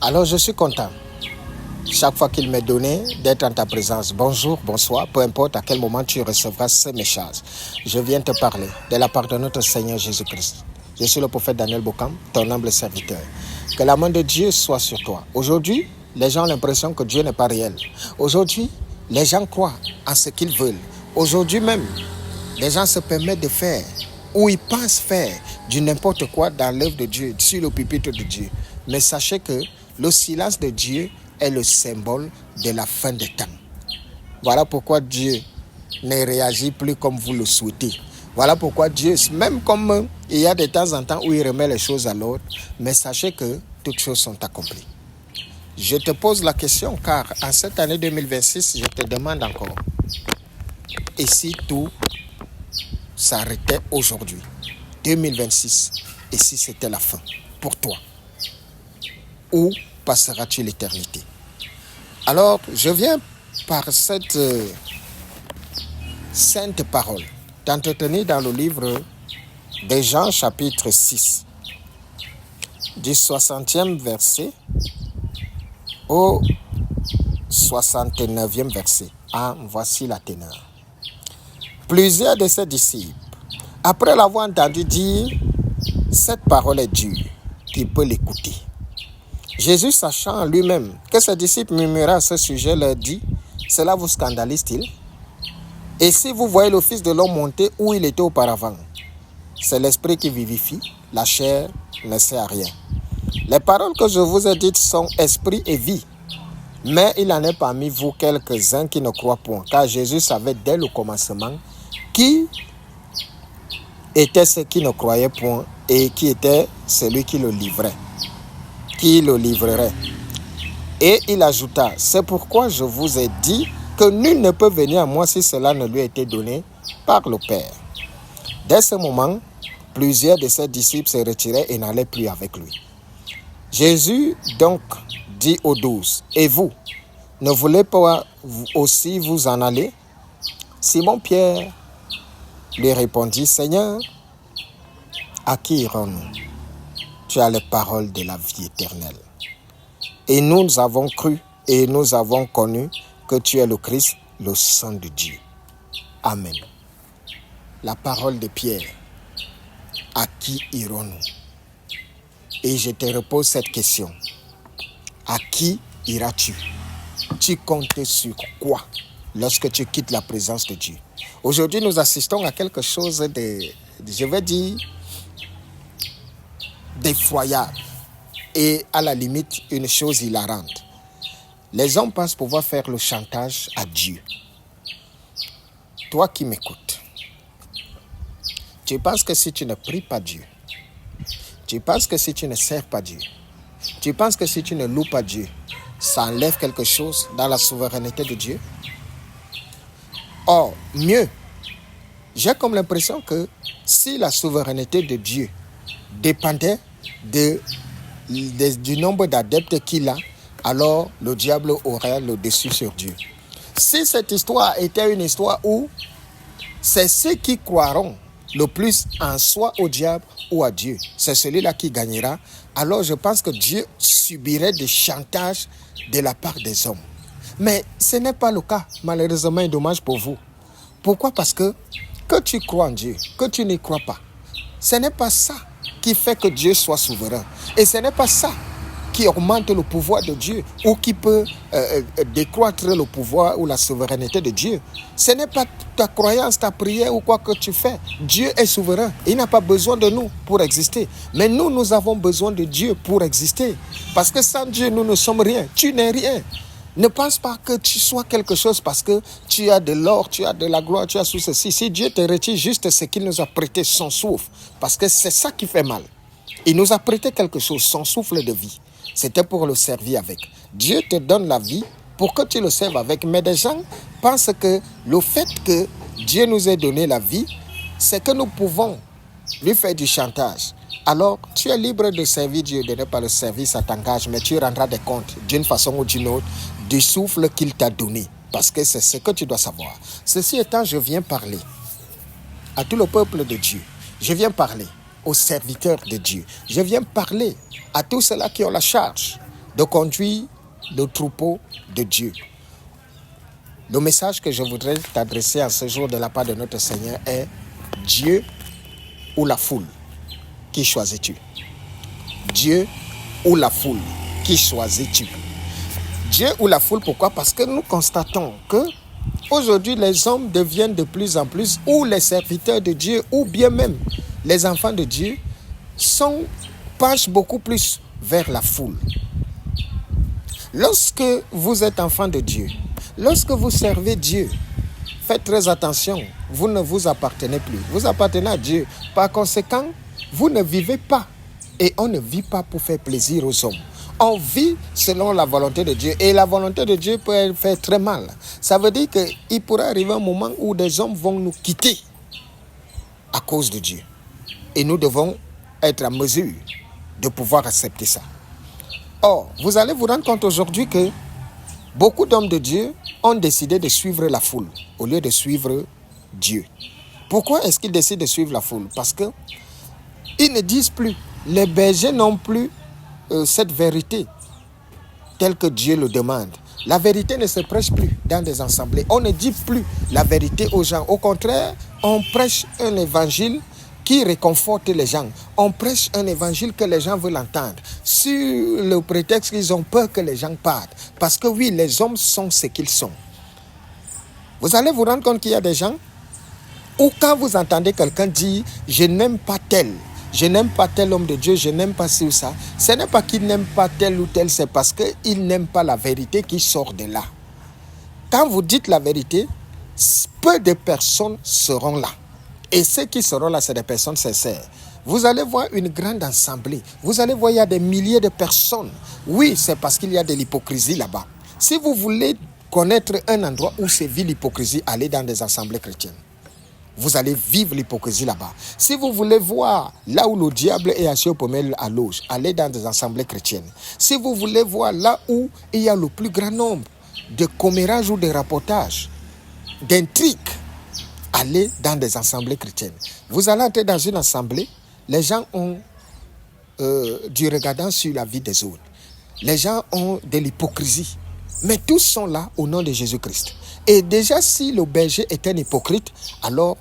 Alors je suis content, chaque fois qu'il m'est donné d'être en ta présence. Bonjour, bonsoir, peu importe à quel moment tu recevras ces messages. Je viens te parler de la part de notre Seigneur Jésus-Christ. Je suis le prophète Daniel Bokam, ton humble serviteur. Que la main de Dieu soit sur toi. Aujourd'hui, les gens ont l'impression que Dieu n'est pas réel. Aujourd'hui, les gens croient en ce qu'ils veulent. Aujourd'hui même, les gens se permettent de faire ou ils pensent faire du n'importe quoi dans l'œuvre de Dieu, sur le pupitre de Dieu. Mais sachez que le silence de Dieu est le symbole de la fin des temps. Voilà pourquoi Dieu ne réagit plus comme vous le souhaitez. Voilà pourquoi Dieu, même comme il y a de temps en temps où il remet les choses à l'ordre, mais sachez que toutes choses sont accomplies. Je te pose la question car en cette année 2026, je te demande encore, et si tout s'arrêtait aujourd'hui, 2026, et si c'était la fin pour toi, où passeras-tu l'éternité? Alors, je viens par cette sainte parole t'entretenir dans le livre de Jean chapitre 6, du 60e verset au 69e verset. Voici la teneur. Plusieurs de ses disciples, après l'avoir entendu dire, cette parole est dure, qui peut l'écouter. Jésus, sachant lui-même que ses disciples murmuraient à ce sujet, leur dit, cela vous scandalise-t-il? Et si vous voyez le Fils de l'homme monter où il était auparavant, c'est l'esprit qui vivifie, la chair ne sert à rien. Les paroles que je vous ai dites sont esprit et vie. Mais il en est parmi vous quelques-uns qui ne croient point, car Jésus savait dès le commencement qui était ceux qui ne croyaient point et qui était celui qui le livrait, qui le livrerait. Et il ajouta, c'est pourquoi je vous ai dit que nul ne peut venir à moi si cela ne lui a été donné par le Père. Dès ce moment, plusieurs de ses disciples se retiraient et n'allaient plus avec lui. Jésus donc dit aux 12, et vous, ne voulez pas aussi vous en aller? Simon-Pierre lui répondit, Seigneur, à qui irons-nous? Tu as les paroles de la vie éternelle. Et nous avons cru et nous avons connu que tu es le Christ, le Saint de Dieu. Amen. La parole de Pierre. À qui irons-nous? Et je te repose cette question. À qui iras-tu? Tu comptes sur quoi lorsque tu quittes la présence de Dieu? Aujourd'hui, nous assistons à quelque chose je vais dire, d'effroyable et à la limite une chose hilarante. Les hommes pensent pouvoir faire le chantage à Dieu. Toi qui m'écoutes, tu penses que si tu ne pries pas Dieu, tu penses que si tu ne sers pas Dieu, tu penses que si tu ne loues pas Dieu, ça enlève quelque chose dans la souveraineté de Dieu? Or, mieux, j'ai comme l'impression que si la souveraineté de Dieu dépendait du nombre d'adeptes qu'il a, alors le diable aurait le dessus sur Dieu. Si cette histoire était une histoire où c'est ceux qui croiront le plus en soi au diable ou à Dieu, c'est celui-là qui gagnera, alors je pense que Dieu subirait des chantages de la part des hommes. Mais ce n'est pas le cas, malheureusement, et dommage pour vous. Pourquoi? Parce que tu crois en Dieu, que tu n'y crois pas, ce n'est pas ça qui fait que Dieu soit souverain. Et ce n'est pas ça qui augmente le pouvoir de Dieu ou qui peut décroître le pouvoir ou la souveraineté de Dieu. Ce n'est pas ta croyance, ta prière ou quoi que tu fais. Dieu est souverain. Il n'a pas besoin de nous pour exister. Mais nous avons besoin de Dieu pour exister. Parce que sans Dieu, nous ne sommes rien. Tu n'es rien. Ne pense pas que tu sois quelque chose parce que tu as de l'or, tu as de la gloire, tu as tout ceci. Si Dieu te retire juste ce qu'il nous a prêté, son souffle, parce que c'est ça qui fait mal. Il nous a prêté quelque chose, son souffle de vie. C'était pour le servir avec. Dieu te donne la vie pour que tu le serves avec. Mais des gens pensent que le fait que Dieu nous ait donné la vie, c'est que nous pouvons lui faire du chantage. Alors, tu es libre de servir Dieu, de ne pas le servir, ça t'engage, mais tu rendras des comptes d'une façon ou d'une autre du souffle qu'il t'a donné. Parce que c'est ce que tu dois savoir. Ceci étant, je viens parler à tout le peuple de Dieu. Je viens parler aux serviteurs de Dieu. Je viens parler à tous ceux-là qui ont la charge de conduire le troupeau de Dieu. Le message que je voudrais t'adresser à ce jour de la part de notre Seigneur est Dieu ou la foule, qui choisis-tu? Dieu ou la foule, qui choisis-tu? Dieu ou la foule, pourquoi? Parce que nous constatons que aujourd'hui les hommes deviennent de plus en plus, ou les serviteurs de Dieu, ou bien même les enfants de Dieu, penchent beaucoup plus vers la foule. Lorsque vous êtes enfant de Dieu, lorsque vous servez Dieu, faites très attention, vous ne vous appartenez plus. Vous appartenez à Dieu. Par conséquent, vous ne vivez pas. Et on ne vit pas pour faire plaisir aux hommes. On vit selon la volonté de Dieu. Et la volonté de Dieu peut faire très mal. Ça veut dire qu'il pourrait arriver un moment où des hommes vont nous quitter à cause de Dieu. Et nous devons être en mesure de pouvoir accepter ça. Or, vous allez vous rendre compte aujourd'hui que beaucoup d'hommes de Dieu ont décidé de suivre la foule au lieu de suivre Dieu. Pourquoi est-ce qu'ils décident de suivre la foule? Parce qu'ils ne disent plus, les bergers n'ont plus cette vérité telle que Dieu le demande. La vérité ne se prêche plus dans des assemblées. On ne dit plus la vérité aux gens. Au contraire, on prêche un évangile qui réconforte les gens. On prêche un évangile que les gens veulent entendre, sur le prétexte qu'ils ont peur que les gens partent. Parce que oui, les hommes sont ce qu'ils sont. Vous allez vous rendre compte qu'il y a des gens où quand vous entendez quelqu'un dire « je n'aime pas tel », je n'aime pas tel homme de Dieu, je n'aime pas ci ou ça. Ce n'est pas qu'il n'aime pas tel ou tel, c'est parce qu'il n'aime pas la vérité qui sort de là. Quand vous dites la vérité, peu de personnes seront là. Et ceux qui seront là, c'est des personnes sincères. Vous allez voir une grande assemblée. Vous allez voir, il y a des milliers de personnes. Oui, c'est parce qu'il y a de l'hypocrisie là-bas. Si vous voulez connaître un endroit où se vit l'hypocrisie, allez dans des assemblées chrétiennes. Vous allez vivre l'hypocrisie là-bas. Si vous voulez voir là où le diable est assis au pommier à l'auge, allez dans des assemblées chrétiennes. Si vous voulez voir là où il y a le plus grand nombre de commérages ou de rapportages, d'intrigues, allez dans des assemblées chrétiennes. Vous allez entrer dans une assemblée, les gens ont du regardant sur la vie des autres. Les gens ont de l'hypocrisie. Mais tous sont là au nom de Jésus-Christ. Et déjà, si le berger est un hypocrite, alors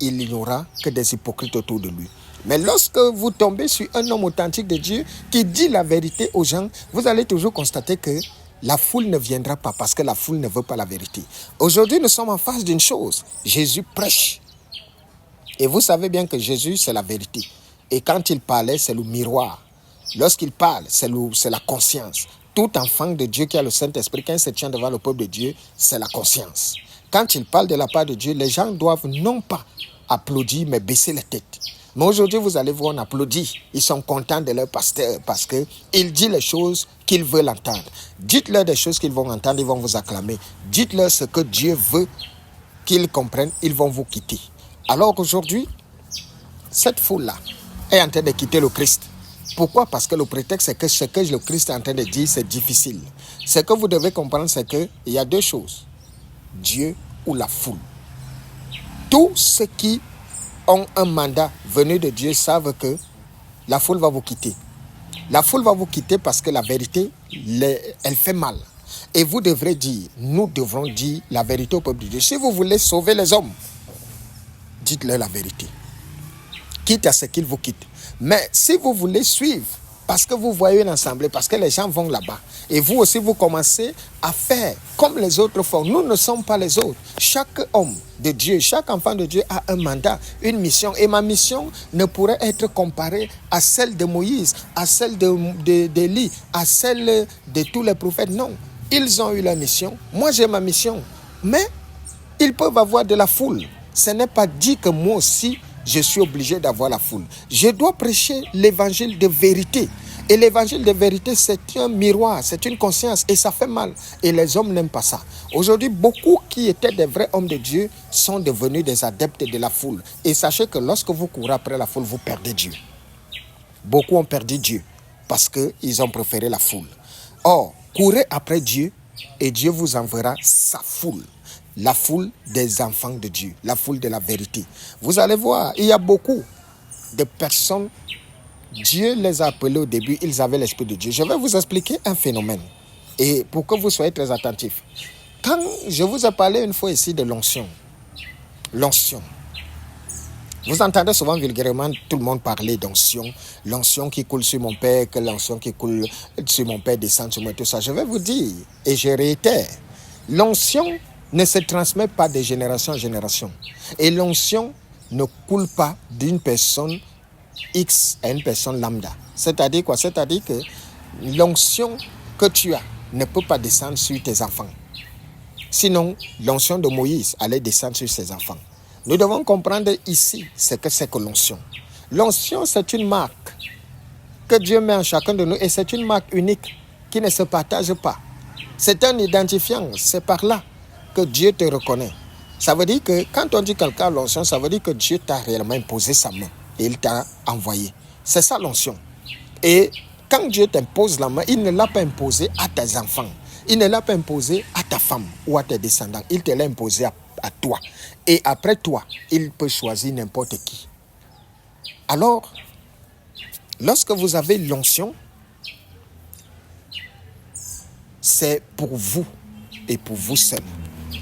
il n'y aura que des hypocrites autour de lui. Mais lorsque vous tombez sur un homme authentique de Dieu qui dit la vérité aux gens, vous allez toujours constater que la foule ne viendra pas parce que la foule ne veut pas la vérité. Aujourd'hui, nous sommes en face d'une chose. Jésus prêche. Et vous savez bien que Jésus, c'est la vérité. Et quand il parlait, c'est le miroir. Lorsqu'il parle, c'est la conscience. Tout enfant de Dieu qui a le Saint-Esprit, quand il se tient devant le peuple de Dieu, c'est la conscience. Quand il parle de la part de Dieu, les gens doivent non pas applaudir, mais baisser la tête. Mais aujourd'hui, vous allez voir, on applaudit. Ils sont contents de leur pasteur parce qu'il dit les choses qu'ils veulent entendre. Dites-leur des choses qu'ils vont entendre, ils vont vous acclamer. Dites-leur ce que Dieu veut qu'ils comprennent, ils vont vous quitter. Alors aujourd'hui, cette foule-là est en train de quitter le Christ. Pourquoi? Parce que le prétexte, c'est que ce que le Christ est en train de dire, c'est difficile. Ce que vous devez comprendre, c'est qu'il y a deux choses. Dieu ou la foule. Tous ceux qui ont un mandat venu de Dieu savent que la foule va vous quitter. La foule va vous quitter parce que la vérité, elle fait mal. Et vous devrez dire, nous devrons dire la vérité au peuple de Dieu. Si vous voulez sauver les hommes, dites-leur la vérité. Quitte à ce qu'ils vous quittent. Mais si vous voulez suivre, parce que vous voyez une assemblée, parce que les gens vont là-bas, et vous aussi vous commencez à faire comme les autres font. Nous ne sommes pas les autres. Chaque homme de Dieu, chaque enfant de Dieu a un mandat, une mission. Et ma mission ne pourrait être comparée à celle de Moïse, à celle d'Élie, à celle de tous les prophètes. Non, ils ont eu la mission. Moi j'ai ma mission. Mais ils peuvent avoir de la foule. Ce n'est pas dit que moi aussi je suis obligé d'avoir la foule. Je dois prêcher l'évangile de vérité. Et l'évangile de vérité, c'est un miroir, c'est une conscience. Et ça fait mal. Et les hommes n'aiment pas ça. Aujourd'hui, beaucoup qui étaient des vrais hommes de Dieu sont devenus des adeptes de la foule. Et sachez que lorsque vous courez après la foule, vous perdez Dieu. Beaucoup ont perdu Dieu parce qu'ils ont préféré la foule. Or, courez après Dieu et Dieu vous enverra sa foule. La foule des enfants de Dieu, la foule de la vérité. Vous allez voir, il y a beaucoup de personnes Dieu les a appelés au début, ils avaient l'Esprit de Dieu. Je vais vous expliquer un phénomène et pour que vous soyez très attentifs. Quand je vous ai parlé une fois ici de l'onction, vous entendez souvent vulgairement tout le monde parler d'onction, l'onction qui coule sur mon père, que l'onction qui coule sur mon père descend sur moi, tout ça. Je vais vous dire, et je réitère, l'onction ne se transmet pas de génération en génération. Et l'onction ne coule pas d'une personne X à une personne lambda. C'est-à-dire quoi? C'est-à-dire que l'onction que tu as ne peut pas descendre sur tes enfants. Sinon, l'onction de Moïse allait descendre sur ses enfants. Nous devons comprendre ici ce que c'est que l'onction. L'onction, c'est une marque que Dieu met en chacun de nous et c'est une marque unique qui ne se partage pas. C'est un identifiant, c'est par là que Dieu te reconnaît. Ça veut dire que quand on dit quelqu'un a l'onction, ça veut dire que Dieu t'a réellement imposé sa main et il t'a envoyé. C'est ça l'onction. Et quand Dieu t'impose la main, il ne l'a pas imposé à tes enfants. Il ne l'a pas imposé à ta femme ou à tes descendants. Il te l'a imposé à toi. Et après toi, il peut choisir n'importe qui. Alors, lorsque vous avez l'onction, c'est pour vous et pour vous seul.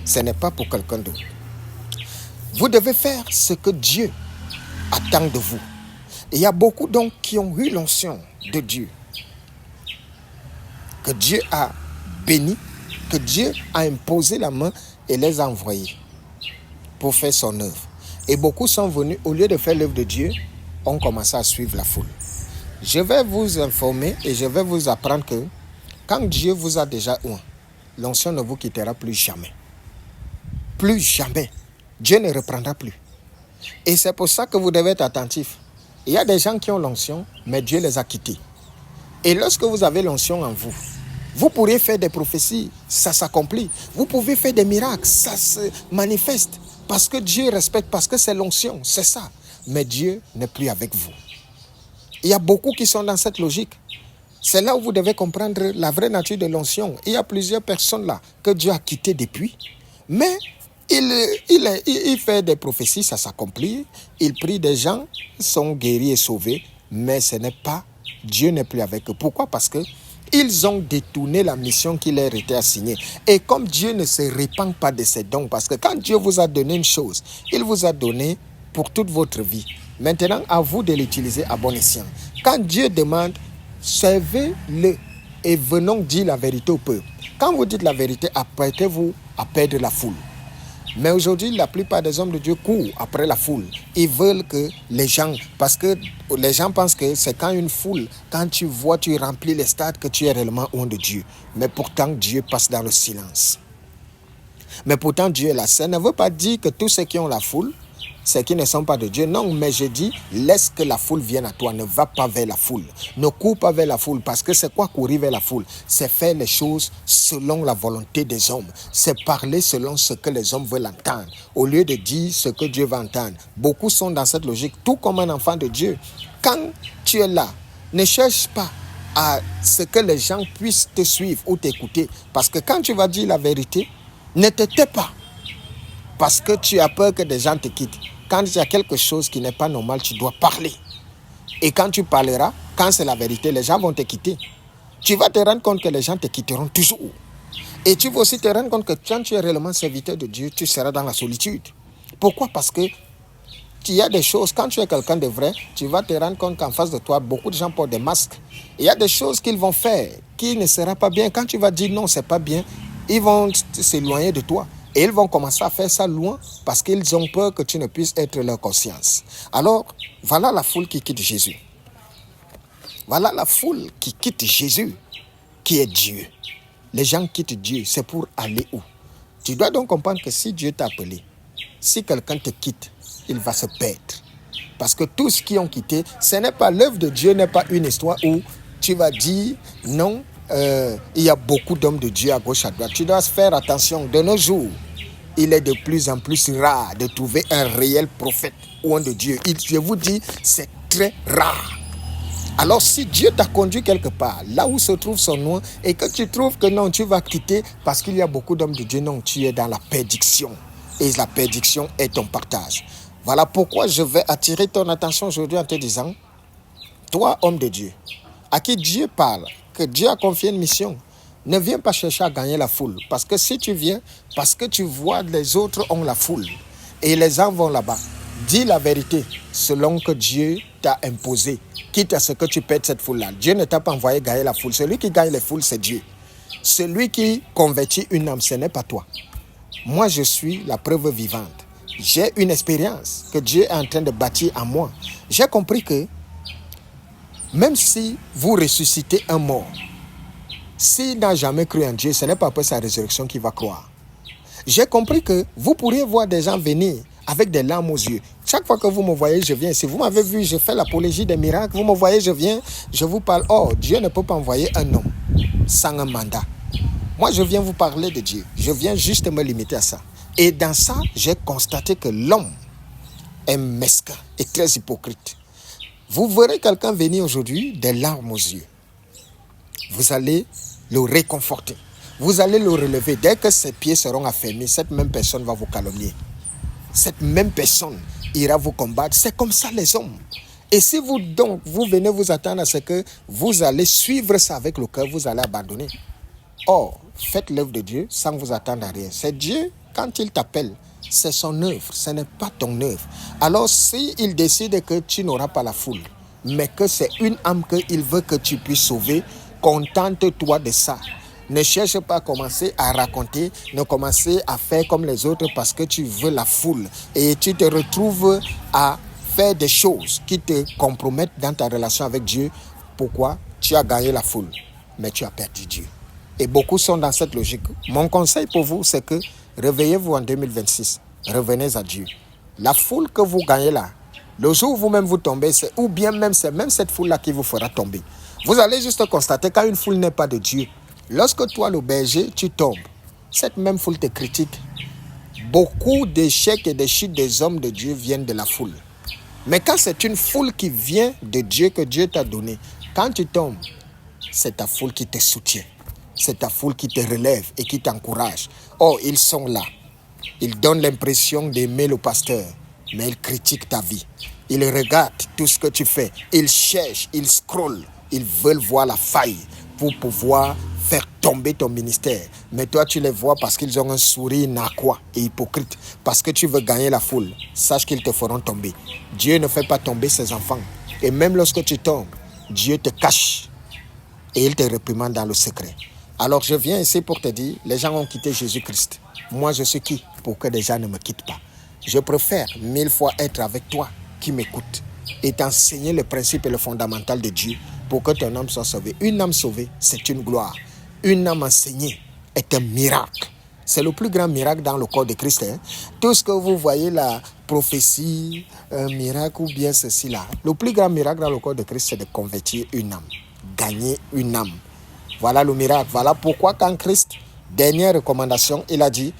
Ce n'est pas pour quelqu'un d'autre. Vous devez faire ce que Dieu attend de vous. Et il y a beaucoup donc qui ont eu l'onction de Dieu, que Dieu a béni, que Dieu a imposé la main et les a envoyés pour faire son œuvre. Et beaucoup sont venus, au lieu de faire l'œuvre de Dieu, ont commencé à suivre la foule. Je vais vous informer et je vais vous apprendre que quand Dieu vous a déjà oint, l'onction ne vous quittera plus jamais. Plus jamais. Dieu ne reprendra plus. Et c'est pour ça que vous devez être attentifs. Il y a des gens qui ont l'onction, mais Dieu les a quittés. Et lorsque vous avez l'onction en vous, vous pourrez faire des prophéties, ça s'accomplit. Vous pouvez faire des miracles, ça se manifeste. Parce que Dieu respecte, parce que c'est l'onction, c'est ça. Mais Dieu n'est plus avec vous. Il y a beaucoup qui sont dans cette logique. C'est là où vous devez comprendre la vraie nature de l'onction. Il y a plusieurs personnes là que Dieu a quittées depuis, mais il fait des prophéties, ça s'accomplit. Il prie des gens, sont guéris et sauvés, mais ce n'est pas, Dieu n'est plus avec eux. Pourquoi? Parce que ils ont détourné la mission qui leur était assignée. Et comme Dieu ne se répand pas de ses dons, parce que quand Dieu vous a donné une chose, il vous a donné pour toute votre vie. Maintenant, à vous de l'utiliser à bon escient. Quand Dieu demande, servez-le et venons dire la vérité au peuple. Quand vous dites la vérité, apprêtez-vous à perdre la foule. Mais aujourd'hui, la plupart des hommes de Dieu courent après la foule. Ils veulent que les gens, parce que les gens pensent que c'est quand une foule, quand tu vois, tu remplis les stades, que tu es réellement loin de Dieu. Mais pourtant, Dieu passe dans le silence. Mais pourtant, Dieu est là. Ça ne veut pas dire que tous ceux qui ont la foule, c'est qui ne sont pas de Dieu. Non, mais je dis, laisse que la foule vienne à toi. Ne va pas vers la foule. Ne cours pas vers la foule. Parce que c'est quoi courir vers la foule? C'est faire les choses selon la volonté des hommes. C'est parler selon ce que les hommes veulent entendre. Au lieu de dire ce que Dieu va entendre. Beaucoup sont dans cette logique, tout comme un enfant de Dieu. Quand tu es là, ne cherche pas à ce que les gens puissent te suivre ou t'écouter. Parce que quand tu vas dire la vérité, ne te tais pas. Parce que tu as peur que des gens te quittent. Quand il y a quelque chose qui n'est pas normal, tu dois parler. Et quand tu parleras, quand c'est la vérité, les gens vont te quitter. Tu vas te rendre compte que les gens te quitteront toujours. Et tu vas aussi te rendre compte que quand tu es réellement serviteur de Dieu, tu seras dans la solitude. Pourquoi? Parce que il y a des choses, quand tu es quelqu'un de vrai, tu vas te rendre compte qu'en face de toi, beaucoup de gens portent des masques. Il y a des choses qu'ils vont faire qui ne sera pas bien. Quand tu vas dire non, c'est pas bien, ils vont s'éloigner de toi. Et ils vont commencer à faire ça loin parce qu'ils ont peur que tu ne puisses être leur conscience. Alors, voilà la foule qui quitte Jésus. Voilà la foule qui quitte Jésus, qui est Dieu. Les gens quittent Dieu, c'est pour aller où? Tu dois donc comprendre que si Dieu t'a appelé, si quelqu'un te quitte, il va se perdre. Parce que tous ceux qui ont quitté, ce n'est pas l'œuvre de Dieu, n'est pas une histoire où tu vas dire non. Il y a beaucoup d'hommes de Dieu à gauche, à droite. Tu dois faire attention. De nos jours, il est de plus en plus rare de trouver un réel prophète ou un de Dieu. Je vous dis, c'est très rare. Alors si Dieu t'a conduit quelque part, là où se trouve son nom, et que tu trouves que non, tu vas quitter parce qu'il y a beaucoup d'hommes de Dieu, non, tu es dans la perdition. Et la perdition est ton partage. Voilà pourquoi je vais attirer ton attention aujourd'hui en te disant, toi, homme de Dieu, à qui Dieu parle, que Dieu a confié une mission, ne viens pas chercher à gagner la foule. Parce que si tu viens, parce que tu vois les autres ont la foule et les gens vont là-bas, dis la vérité selon que Dieu t'a imposé, quitte à ce que tu perdes cette foule-là. Dieu ne t'a pas envoyé gagner la foule. Celui qui gagne les foules, c'est Dieu. Celui qui convertit une âme, ce n'est pas toi. Moi, je suis la preuve vivante. J'ai une expérience que Dieu est en train de bâtir en moi. J'ai compris que même si vous ressuscitez un mort, s'il n'a jamais cru en Dieu, ce n'est pas après sa résurrection qu'il va croire. J'ai compris que vous pourriez voir des gens venir avec des larmes aux yeux. Chaque fois que vous me voyez, je viens ici. Vous m'avez vu, je fais l'apologie des miracles. Vous me voyez, je viens, je vous parle. Oh, Dieu ne peut pas envoyer un homme sans un mandat. Moi, je viens vous parler de Dieu. Je viens juste me limiter à ça. Et dans ça, j'ai constaté que l'homme est mesquin et très hypocrite. Vous verrez quelqu'un venir aujourd'hui des larmes aux yeux. Vous allez le réconforter. Vous allez le relever. Dès que ses pieds seront affermis, cette même personne va vous calomnier. Cette même personne ira vous combattre. C'est comme ça les hommes. Et si vous donc, vous venez vous attendre à ce que vous allez suivre ça avec le cœur, vous allez abandonner. Or, faites l'œuvre de Dieu sans vous attendre à rien. C'est Dieu, quand il t'appelle, c'est son œuvre, ce n'est pas ton œuvre. Alors, s'il décide que tu n'auras pas la foule, mais que c'est une âme qu'il veut que tu puisses sauver, contente-toi de ça. Ne cherche pas à commencer à raconter, ne commencer à faire comme les autres parce que tu veux la foule. Et tu te retrouves à faire des choses qui te compromettent dans ta relation avec Dieu. Pourquoi? Tu as gagné la foule, mais tu as perdu Dieu. Et beaucoup sont dans cette logique. Mon conseil pour vous, c'est que réveillez-vous en 2026. Revenez à Dieu. La foule que vous gagnez là, le jour où vous-même vous tombez, ou bien même c'est même cette foule-là qui vous fera tomber. Vous allez juste constater quand une foule n'est pas de Dieu. Lorsque toi, le berger, tu tombes, cette même foule te critique. Beaucoup d'échecs et de chutes des hommes de Dieu viennent de la foule. Mais quand c'est une foule qui vient de Dieu, que Dieu t'a donné, quand tu tombes, c'est ta foule qui te soutient. C'est ta foule qui te relève et qui t'encourage. Oh, ils sont là. Ils donnent l'impression d'aimer le pasteur, mais ils critiquent ta vie. Ils regardent tout ce que tu fais. Ils cherchent, ils scrollent. Ils veulent voir la faille pour pouvoir faire tomber ton ministère. Mais toi, tu les vois parce qu'ils ont un sourire narquois et hypocrite. Parce que tu veux gagner la foule. Sache qu'ils te feront tomber. Dieu ne fait pas tomber ses enfants. Et même lorsque tu tombes, Dieu te cache et il te réprimande dans le secret. Alors je viens ici pour te dire, les gens ont quitté Jésus-Christ. Moi, je suis qui pour que les gens ne me quittent pas? Je préfère 1000 fois être avec toi qui m'écoute et t'enseigner le principe et le fondamental de Dieu pour que ton âme soit sauvée. Une âme sauvée, c'est une gloire. Une âme enseignée est un miracle. C'est le plus grand miracle dans le corps de Christ. Tout ce que vous voyez, la prophétie, un miracle ou bien ceci là, le plus grand miracle dans le corps de Christ, c'est de convertir une âme, gagner une âme. Voilà le miracle. Voilà pourquoi quand Christ, dernière recommandation, il a dit,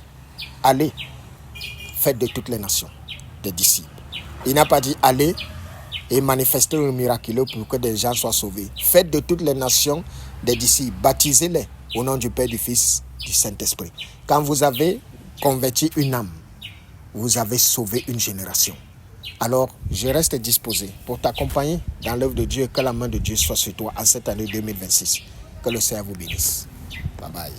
allez, faites de toutes les nations des disciples. Il n'a pas dit, allez et manifestez le miraculeux pour que des gens soient sauvés. Faites de toutes les nations des disciples. Baptisez-les au nom du Père, du Fils, du Saint-Esprit. Quand vous avez converti une âme, vous avez sauvé une génération. Alors, je reste disposé pour t'accompagner dans l'œuvre de Dieu. Que la main de Dieu soit sur toi en cette année 2026. Que le Seigneur vous bénisse. Bye bye.